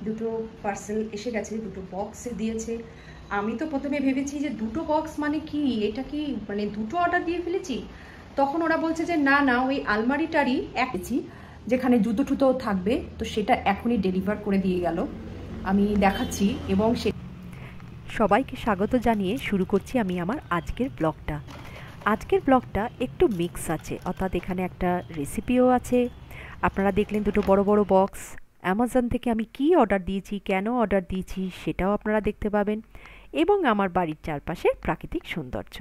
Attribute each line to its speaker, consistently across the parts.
Speaker 1: দুটো পার্সেল এসে গেছে, দুটো বক্সে দিয়েছে। আমি তো প্রথমে ভেবেছি যে দুটো বক্স মানে কি, এটা কি মানে দুটো অর্ডার দিয়ে ফেলেছি। তখন ওরা বলছে যে না না, ওই আলমারিটারই একছি যেখানে জুতো টুতো থাকবে, তো সেটা এখনই ডেলিভার করে দিয়ে গেল। আমি দেখাচ্ছি। এবং
Speaker 2: সবাইকে স্বাগত জানিয়ে শুরু করছি আমি আমার আজকের ব্লগটা। আজকের ব্লগটা একটু মিক্স আছে, অর্থাৎ এখানে একটা রেসিপিও আছে। আপনারা দেখলেন দুটো বড় বড় বক্স। অ্যামাজন থেকে আমি কি অর্ডার দিয়েছি, কেন অর্ডার দিয়েছি সেটাও আপনারা দেখতে পাবেন, এবং আমার বাড়ির চারপাশের প্রাকৃতিক সৌন্দর্য।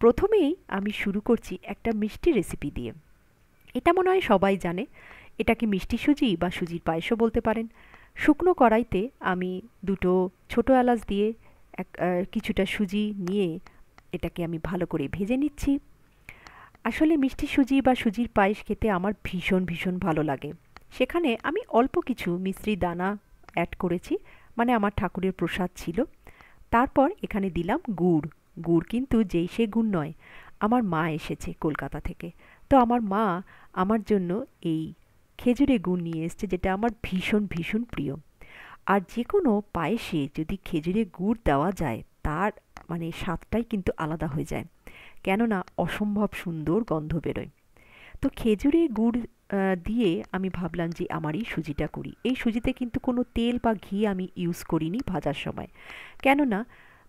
Speaker 2: প্রথমেই আমি শুরু করছি একটা মিষ্টি রেসিপি দিয়ে। এটা মনে হয় সবাই জানে। এটাকে মিষ্টি সুজি বা সুজির পায়েসও বলতে পারেন। শুকনো কড়াইতে আমি দুটো ছোটো এলাচ দিয়ে কিছুটা সুজি নিয়ে এটাকে আমি ভালো করে ভেজে নিচ্ছি। আসলে মিষ্টি সুজি বা সুজির পায়েস খেতে আমার ভীষণ ভীষণ ভালো লাগে। সেখানে আমি অল্প কিছু মিশ্রি দানা অ্যাড করেছি, মানে আমার ঠাকুরের প্রসাদ ছিল। তারপর এখানে দিলাম গুড়। গুড় কিন্তু যেই সে গুড় নয়, আমার মা এসেছে কলকাতা থেকে। তো আমার মা আমার জন্য এই খেজুরে গুড় নিয়ে এসছে, যেটা আমার ভীষণ ভীষণ প্রিয়। আর যে কোনো পায়েসে যদি খেজুরে গুড় দেওয়া যায়, তার মানে স্বাদটাই কিন্তু আলাদা হয়ে যায়, কেননা অসম্ভব সুন্দর গন্ধ বেরোয়। তো খেজুরে গুড় দিয়ে আমি ভাবলাম যে আমার এই সুজিটা করি। এই সুজিতে কিন্তু কোনো তেল বা ঘি আমি ইউজ করিনি ভাজার সময়, কেননা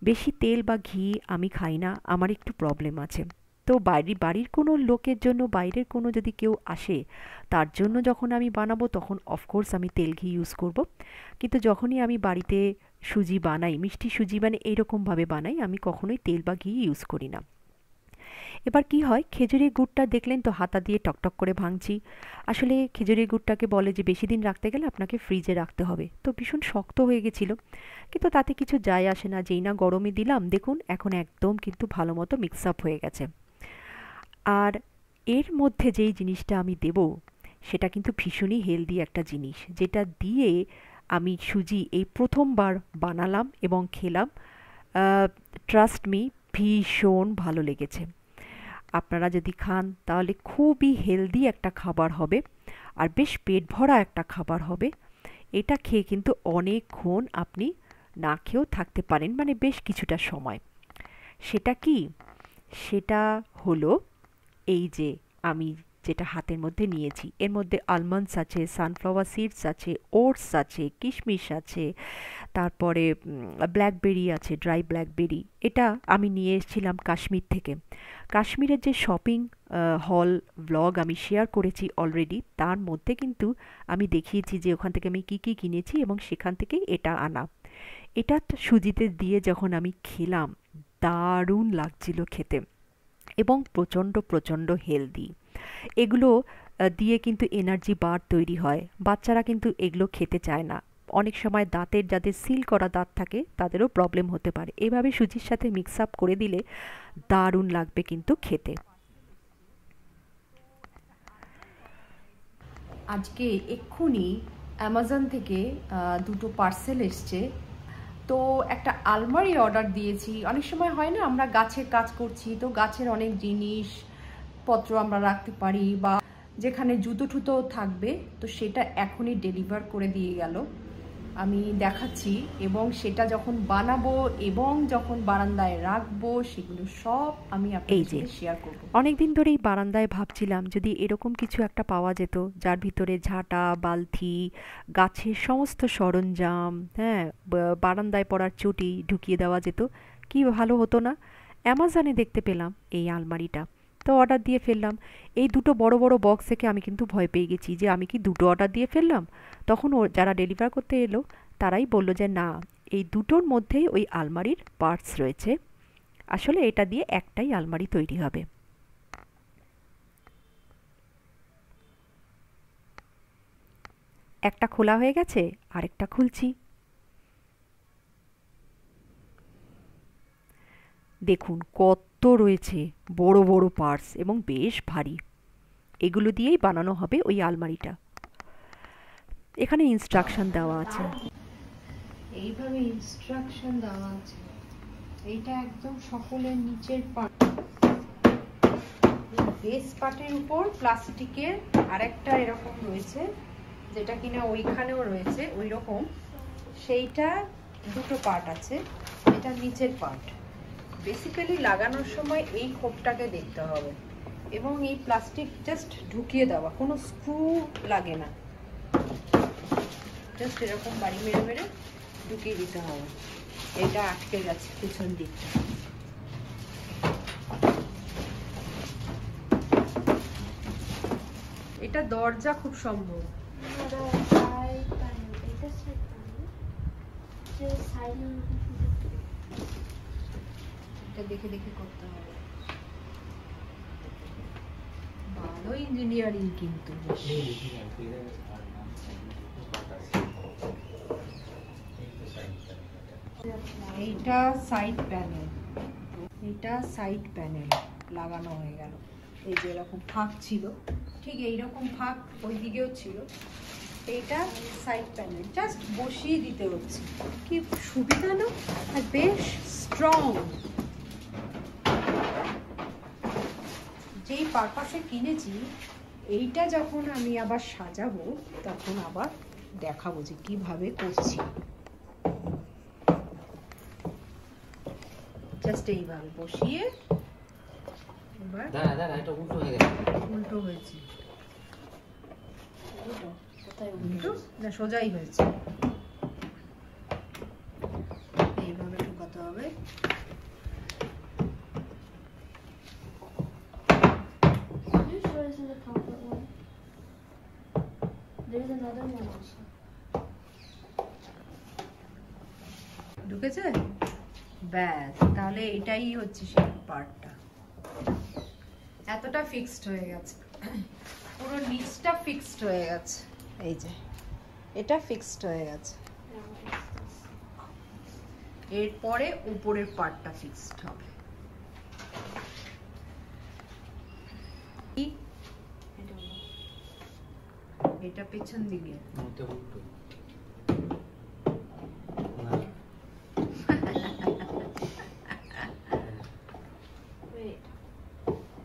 Speaker 2: বেশি তেল বা ঘি আমি খাই না, আমার একটু প্রবলেম আছে। তো বাড়ির কোনো লোকের জন্য, বাইরের কোনো যদি কেউ আসে তার জন্য যখন আমি বানাবো, তখন অফকোর্স আমি তেল ঘি ইউজ করব। কিন্তু যখনই আমি বাড়িতে সুজি বানাই, মিষ্টি সুজি মানে এইরকমভাবে বানাই, আমি কখনোই তেল বা ঘি ইউজ করি না। এবার কি হয়, খেজুরের গুড়টা দেখলেন তো হাতা দিয়ে টকটক করে ভাঙছি। আসলে খেজুরের গুড়টাকে বলে যে বেশি দিন রাখতে গেলে আপনাকে ফ্রিজে রাখতে হবে, তো ভীষণ শক্ত হয়ে গেছিলো। কিন্তু তাতে কিছু যায় আসে না, যেই না গরমে দিলাম, দেখুন এখন একদম কিন্তু ভালো মতো মিক্স আপ হয়ে গেছে। আর এর মধ্যে যেই জিনিসটা আমি দেব, সেটা কিন্তু ভীষণই হেলদি একটা জিনিস, যেটা দিয়ে আমি সুজি এই প্রথমবার বানালাম এবং খেলাম। ট্রাস্ট মি, ভীষণ ভালো লেগেছে। আপনারা যদি খান তাহলে খুবই হেলদি একটা খাবার হবে, আর বেশ পেট ভরা একটা খাবার হবে। এটা খেয়ে কিন্তু অনেকক্ষণ আপনি না খেয়েও থাকতে পারেন, মানে বেশ কিছুটা সময়। সেটা কি? সেটা হলো এই যে আমি যেটা হাতের মধ্যে নিয়েছি, এর মধ্যে আলমন্ডস আছে, সানফ্লাওয়ার সিডস আছে, ওটস আছে, কিশমিশ আছে, তারপরে ব্ল্যাকবেরি আছে, ড্রাই ব্ল্যাকবেরি। এটা আমি নিয়ে এসেছিলাম কাশ্মীর থেকে। কাশ্মীরের যে শপিং হল ব্লগ আমি শেয়ার করেছি অলরেডি, তার মধ্যে কিন্তু আমি দেখিয়েছি যে ওখান থেকে আমি কী কী কিনেছি, এবং সেখান থেকেই এটা আনা। এটা সুজিতে দিয়ে যখন আমি খেলাম, দারুণ লাগছিল খেতে, এবং প্রচণ্ড প্রচণ্ড হেলদি। এগুলো দিয়ে কিন্তু এনার্জি বার তৈরি হয়। বাচ্চারা কিন্তু এগুলো খেতে চায় না। অনেক সময় দাঁতের, যাদের সিল করা দাঁত থাকে, তাদেরও প্রবলেম হতে পারে। এভাবে সুজির সাথে মিক্স আপ করে দিলে দারুণ লাগবে কিন্তু খেতে।
Speaker 1: আজকে এক্ষুনি অ্যামাজন থেকে দুটো পার্সেল এসছে। তো একটা আলমারি অর্ডার দিয়েছি। অনেক সময় হয় না, আমরা গাছের কাজ করছি, তো গাছের অনেক জিনিসপত্র আমরা রাখতে পারি, বা যেখানে জুতো টুতো থাকবে, তো সেটা এখনই ডেলিভার করে দিয়ে গেল। আমি দেখাচ্ছি। এবং সেটা যখন বানাবো এবং যখন বারান্দায় রাখবো, সেগুলো সব আমি আপনাদের সাথে শেয়ার করব।
Speaker 2: অনেকদিন ধরেই বারান্দায় ভাবছিলাম যদি এরকম কিছু একটা পাওয়া যেত, যার ভিতরে ঝাঁটা, বালতি, গাছের সমস্ত সরঞ্জাম, হ্যাঁ, বারান্দায় পড়ার চটি ঢুকিয়ে দেওয়া যেত, কি ভালো হতো না। অ্যামাজনে দেখতে পেলাম এই আলমারিটা, তো অর্ডার দিয়ে ফেললাম। এই দুটো বড় বড় বক্স থেকে আমি কিন্তু ভয় পেয়ে গেছি যে আমি কি দুটো অর্ডার দিয়ে ফেললাম। তখন যারা ডেলিভার করতে এলো, তারাই বলল যে না, এই দুটোর মধ্যেই ওই আলমারির পার্টস রয়েছে। আসলে এটা দিয়ে একটাই আলমারি তৈরি হবে। একটা খোলা হয়ে গেছে, আরেকটা খুলছি। দেখুন কত রয়েছে, বড় বড় পার্টস এবং বেশ ভারী। এগুলো দিয়েই বানানো হবে ওই আলমারিটা। এখানে ইনস্ট্রাকশন দেওয়া আছে।
Speaker 1: এইভাবে ইনস্ট্রাকশন দেওয়া আছে। এইটা একদম সকলের নিচের পার্ট, বেস পার্টের উপর প্লাস্টিকের আরেকটা এরকম রয়েছে, যেটা কিনা ওইখানেও রয়েছে ওই রকম, সেইটা দুটো পার্ট আছে, এটা নিচের পার্ট। বেসিক্যালি লাগানোর সময় এই খোপটাকে দেখতে হবে এবং এই প্লাস্টিক জাস্ট ঢুকিয়ে দেওয়া, কোনো স্ক্রু লাগে না, জাস্ট এরকম বাড়ি মেরে মেরে ঢুকিয়ে দিতে হবে। এটা আটকে গেছে পিছন দিকটা। এটা দরজা খুব সম্ভব। এটা দেখে দেখে করতে হবে। ভালো ইঞ্জিনিয়ারিং কিন্তু। এইটা সাইড প্যানেল, এটা সাইড প্যানেল লাগানো হয়ে গেল। এই যে এরকম ফাঁক ছিল, ঠিক এইরকম ফাঁক ওই দিকেও ছিল। এইটা সাইড প্যানেল, জাস্ট বসিয়ে দিতে হচ্ছে। কি সুবিধা না, আর বেশ স্ট্রং। যেই পারপাসে কিনেছি, এইটা যখন আমি আবার সাজাবো তখন আবার দেখাবো যে কিভাবে করছি। জাস্ট এইভাবে বসিয়ে এবার এটা উল্টো হয়ে গেল, উল্টো হয়েছে, কোথায় উল্টো না সোজাই হয়েছে। এইভাবে ঢুকাতে হবে। ঢুকেছে? ব্যাস, তাহলে এটাই হচ্ছে সেই পার্টটা। এতটা ফিক্সড হয়ে গেছে, পুরো নিচটা ফিক্সড হয়ে গেছে। এই যে এটা ফিক্সড হয়ে গেছে, এরপরে উপরের পার্টটা ফিক্সড হবে। এটা পেছন দিকে,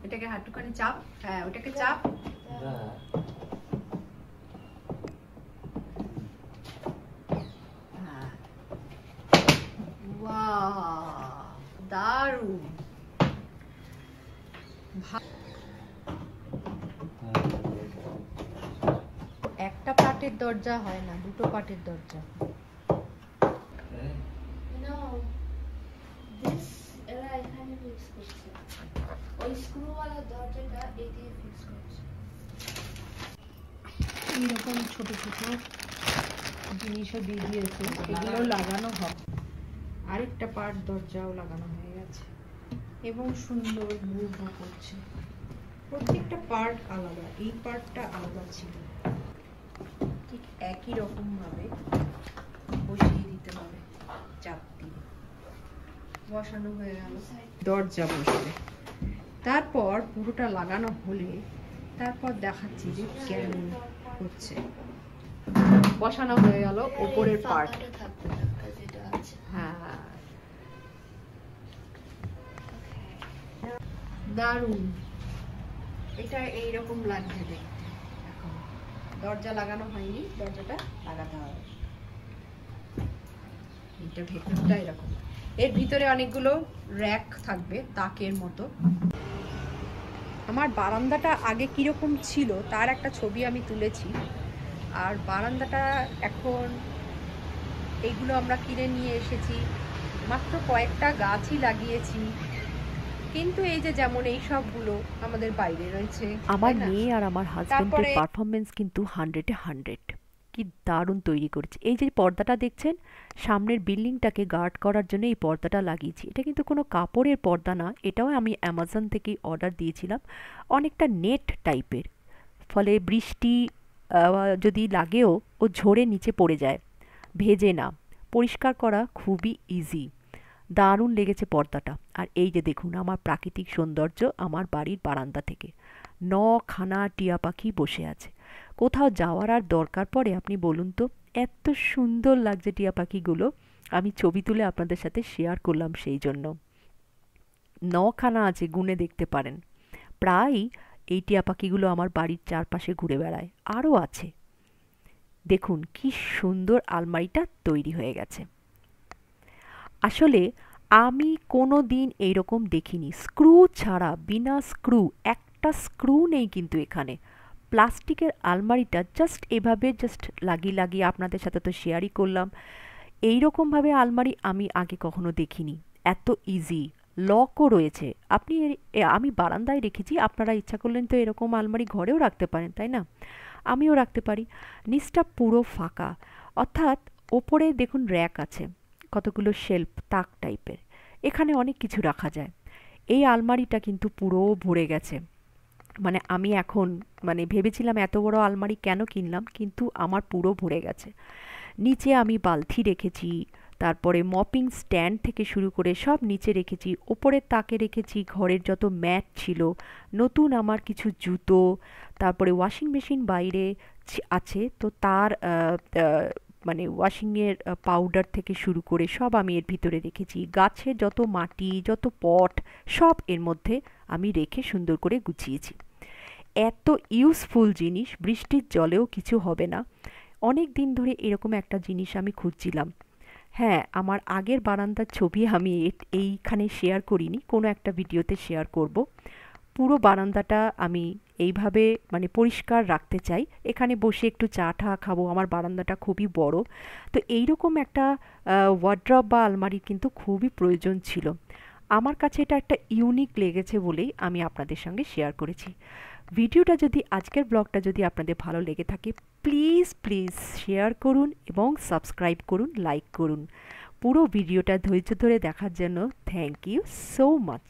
Speaker 1: এটাকে হাঁটুখানি চাপ, হ্যাঁ ওটাকে চাপ। দারুণ। একটা পাটের দরজা হয় না, দুটো পাটের দরজা। এইরকম ছোট ছোট জিনিসও দিয়ে দিয়েছে, এগুলো লাগানো হবে। আরেকটা পার্ট দরজাও লাগানো হয়ে গেছে এবং সুন্দর মুভ করছে। প্রত্যেকটা পার্ট আলাদা, এই পার্টটা আলাদা ছিল। ঠিক একই রকম ভাবে বসিয়ে দিতে হবে, চাপ দিয়ে বসানো হয়ে গেল। দরজা বসবে, তারপর পুরোটা লাগানো হলে তারপর দেখাচ্ছি যে কেমন হচ্ছে। বসানো হয়ে গেল উপরের পার্ট। হ্যাঁ দারুণ, এটা এইরকম লাগছে দেখতে। এখন দরজা লাগানো হয়নি, দরজাটা লাগাতে হবে। এটা ভেতরটা এরকম, এর ভিতরে অনেকগুলো র্যাক থাকবে তাকের মতো। আমার বারান্দাটা আগে কিরকম ছিল তার একটা ছবি আমি তুলেছি। আর বারান্দাটা এখন, এইগুলো আমরা কিনে নিয়ে এসেছি, মাত্র কয়েকটা গাছই লাগিয়েছি, কিন্তু এই যে যেমন এই সবগুলো আমাদের বাইরে রয়েছে।
Speaker 2: আমার মেয়ে আর আমার হাজবেন্ডের পারফরমেন্স কিন্তু 100-এ 100। কি দারুণ তৈরি করেছে। এই যে পর্দাটা দেখছেন, সামনের বিল্ডিংটাকে গার্ড করার জন্য এই পর্দাটা লাগিয়েছি। এটা কিন্তু কোনো কাপড়ের পর্দা না, এটাও আমি অ্যামাজন থেকেই অর্ডার দিয়েছিলাম। অনেকটা নেট টাইপের, ফলে বৃষ্টি যদি লাগেও ও ঝরে নিচে পড়ে যায়, ভেজে না। পরিষ্কার করা খুবই ইজি। দারুণ লেগেছে পর্দাটা। আর এই যে দেখুন আমার প্রাকৃতিক সৌন্দর্য আমার বাড়ির বারান্দা থেকে 9খানা টিয়া পাখি বসে আছে। কোথাও যাওয়ার আর দরকার পড়ে আপনি বলুন তো? এত সুন্দর লাগছে টিয়া পাখিগুলো, আমি ছবি তুলে আপনাদের সাথে শেয়ার করলাম সেই জন্য। 9খানা আছে, গুনে দেখতে পারেন। প্রায়ই এই টিয়া পাখিগুলো আমার বাড়ির চারপাশে ঘুরে বেড়ায়, আরও আছে। দেখুন কি সুন্দর আলমারিটা তৈরি হয়ে গেছে। আসলে আমি কোনো দিন এইরকম দেখিনি, স্ক্রু ছাড়া, বিনা স্ক্রু, একটা স্ক্রু নেই কিন্তু এখানে। প্লাস্টিকের আলমারিটা জাস্ট এভাবে জাস্ট লাগিয়ে লাগিয়ে আপনাদের সাথে তো শেয়ারই করলাম। এইরকমভাবে আলমারি আমি আগে কখনো দেখিনি, এত ইজি। লকও রয়েছে, আপনি আমি বারান্দায় রেখেছি, আপনারা ইচ্ছা করলেন তো এরকম আলমারি ঘরেও রাখতে পারেন, তাই না? আমিও রাখতে পারি। নিচটা পুরো ফাঁকা, অর্থাৎ ওপরে দেখুন র্যাক আছে, কতগুলো শেলফ, তাক টাইপের, এখানে অনেক কিছু রাখা যায়। এই আলমারিটা কিন্তু পুরো ভরে গেছে। মানে আমি এখন মানে ভেবেছিলাম এত বড় আলমারি কেন কিনলাম, কিন্তু আমার পুরো ভরে গেছে। নিচে আমি বালতি রেখেছি, তারপরে মপিং স্ট্যান্ড থেকে শুরু করে সব নিচে রেখেছি। ওপরের তাকে রেখেছি ঘরের যত ম্যাট ছিল, নতুন আমার কিছু জুতো, তারপরে ওয়াশিং মেশিন বাইরে আছে, তো তার মানে ওয়াশিংয়ের পাউডার থেকে শুরু করে সব আমি এর ভিতরে রেখেছি। গাছের যত মাটি, যত পট, সব এর মধ্যে আমি রেখে সুন্দর করে গুছিয়েছি। এত ইউজফুল জিনিস, বৃষ্টির জলেও কিছু হবে না। অনেক দিন ধরে এরকম একটা জিনিস আমি খুঁজছিলাম। হ্যাঁ, আমার আগের বারান্দার ছবি আমি এইখানে শেয়ার করিনি, কোনো একটা ভিডিওতে শেয়ার করব। পুরো বারান্দাটা আমি এইভাবে মানে পরিষ্কার রাখতে চাই। এখানে বসে একটু চা টা খাবো, আমার বারান্দাটা খুবই বড়। তো এইরকম একটা ওয়ার্ড্রব বা আলমারির কিন্তু খুবই প্রয়োজন ছিল। আমার কাছে এটা একটা ইউনিক লেগেছে বলেই আমি আপনাদের সঙ্গে শেয়ার করেছি। ভিডিওটা যদি, আজকের ব্লগটা যদি আপনাদের ভালো লেগে থাকে, প্লিজ প্লিজ শেয়ার করুন এবং সাবস্ক্রাইব করুন, লাইক করুন। পুরো ভিডিওটা ধৈর্য ধরে দেখার জন্য থ্যাংক ইউ সো মাচ।